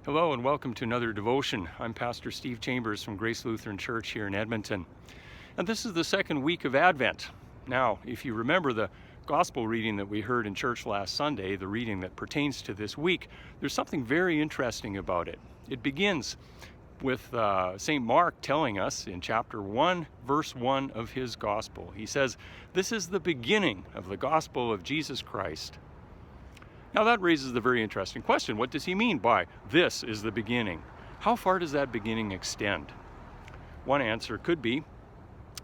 Hello and welcome to another devotion. I'm Pastor Steve Chambers from Grace Lutheran Church here in Edmonton. And this is the second week of Advent. Now, if you remember the gospel reading that we heard in church last Sunday, the reading that pertains to this week, there's something very interesting about it. It begins with St. Mark telling us in chapter 1, verse 1 of his gospel. He says, "This is the beginning of the gospel of Jesus Christ." Now that raises the very interesting question. What does he mean by this is the beginning? How far does that beginning extend? One answer could be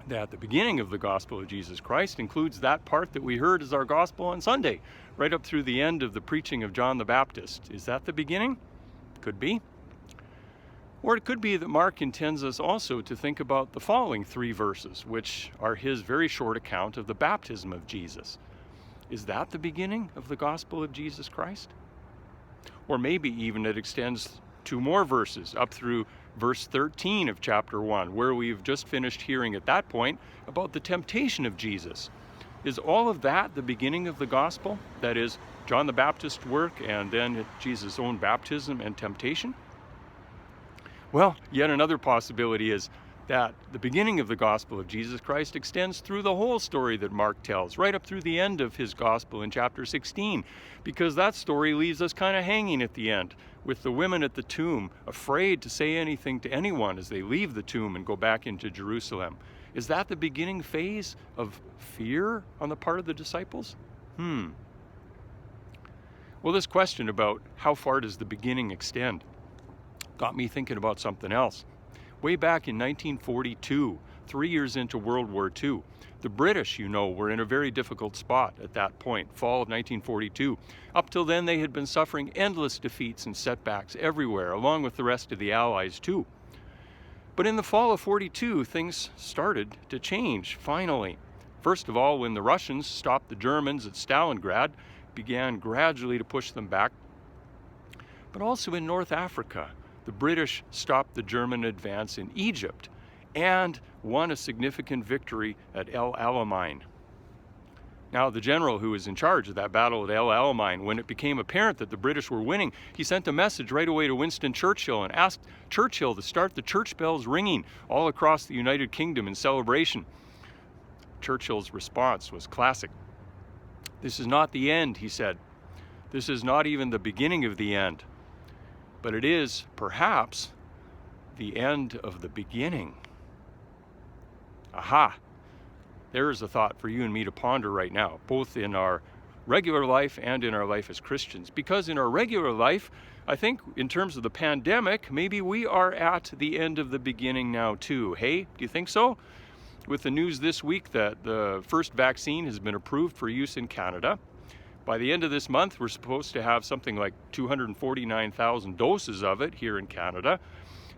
that the beginning of the gospel of Jesus Christ includes that part that we heard as our gospel on Sunday, right up through the end of the preaching of John the Baptist. Is that the beginning? Could be. Or it could be that Mark intends us also to think about the following 3 verses, which are his very short account of the baptism of Jesus. Is that the beginning of the gospel of Jesus Christ? Or maybe even it extends 2 more verses up through verse 13 of chapter 1, where we've just finished hearing at that point about the temptation of Jesus. Is all of that the beginning of the gospel? That is, John the Baptist's work and then Jesus' own baptism and temptation? Well, yet another possibility is that the beginning of the gospel of Jesus Christ extends through the whole story that Mark tells, right up through the end of his gospel in chapter 16, because that story leaves us kind of hanging at the end, with the women at the tomb afraid to say anything to anyone as they leave the tomb and go back into Jerusalem. Is that the beginning phase of fear on the part of the disciples? Well, this question about how far does the beginning extend got me thinking about something else. Way back in 1942, 3 years into World War II, the British, were in a very difficult spot at that point, fall of 1942. Up till then, they had been suffering endless defeats and setbacks everywhere, along with the rest of the Allies too. But in the fall of 42, things started to change, finally. First of all, when the Russians stopped the Germans at Stalingrad, began gradually to push them back. But also in North Africa, the British stopped the German advance in Egypt and won a significant victory at El Alamein. Now, the general who was in charge of that battle at El Alamein, when it became apparent that the British were winning, he sent a message right away to Winston Churchill and asked Churchill to start the church bells ringing all across the United Kingdom in celebration. Churchill's response was classic. "This is not the end," he said. "This is not even the beginning of the end. But it is, perhaps, the end of the beginning." Aha! There is a thought for you and me to ponder right now, both in our regular life and in our life as Christians. Because in our regular life, I think in terms of the pandemic, maybe we are at the end of the beginning now too. Hey, do you think so? With the news this week that the first vaccine has been approved for use in Canada. By the end of this month, we're supposed to have something like 249,000 doses of it here in Canada.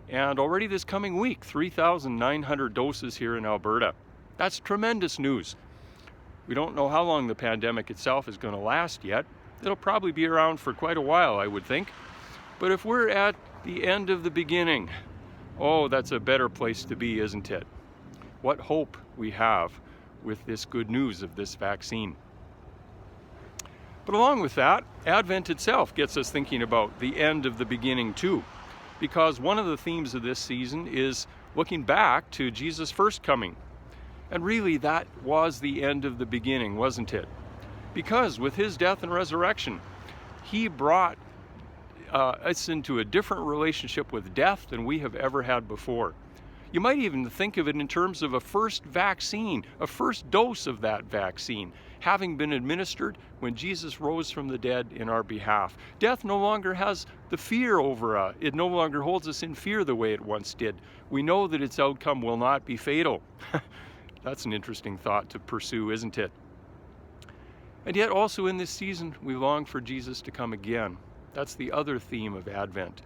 And already this coming week, 3,900 doses here in Alberta. That's tremendous news. We don't know how long the pandemic itself is going to last yet. It'll probably be around for quite a while, I would think. But if we're at the end of the beginning, oh, that's a better place to be, isn't it? What hope we have with this good news of this vaccine. But along with that, Advent itself gets us thinking about the end of the beginning too, because one of the themes of this season is looking back to Jesus' first coming. And really that was the end of the beginning, wasn't it? Because with his death and resurrection, he brought us into a different relationship with death than we have ever had before. You might even think of it in terms of a first vaccine, a first dose of that vaccine, having been administered when Jesus rose from the dead in our behalf. Death no longer has the fear over us. It no longer holds us in fear the way it once did. We know that its outcome will not be fatal. That's an interesting thought to pursue, isn't it? And yet also in this season, we long for Jesus to come again. That's the other theme of Advent.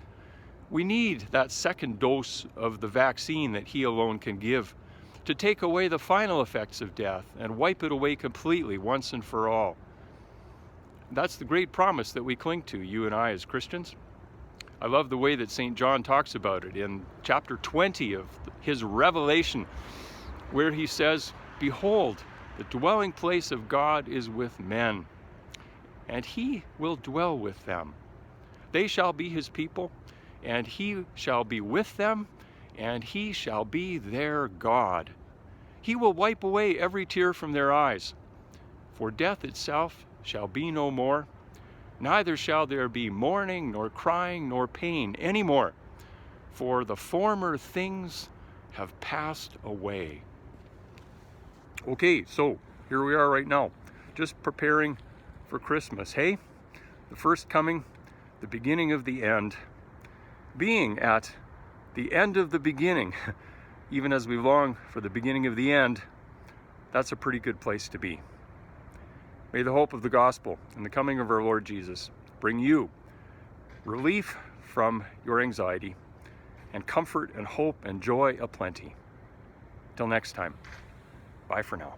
We need that second dose of the vaccine that he alone can give to take away the final effects of death and wipe it away completely once and for all. That's the great promise that we cling to, you and I as Christians. I love the way that St. John talks about it in chapter 20 of his Revelation, where he says, "Behold, the dwelling place of God is with men, and he will dwell with them. They shall be his people, and he shall be with them, and he shall be their God. He will wipe away every tear from their eyes, for death itself shall be no more, neither shall there be mourning, nor crying, nor pain any more, for the former things have passed away. Okay, so here we are right now, just preparing for Christmas. Hey, the first coming, the beginning of the end, being at the end of the beginning, even as we long for the beginning of the end, that's a pretty good place to be. May the hope of the gospel and the coming of our Lord Jesus bring you relief from your anxiety and comfort and hope and joy aplenty. Till next time, bye for now.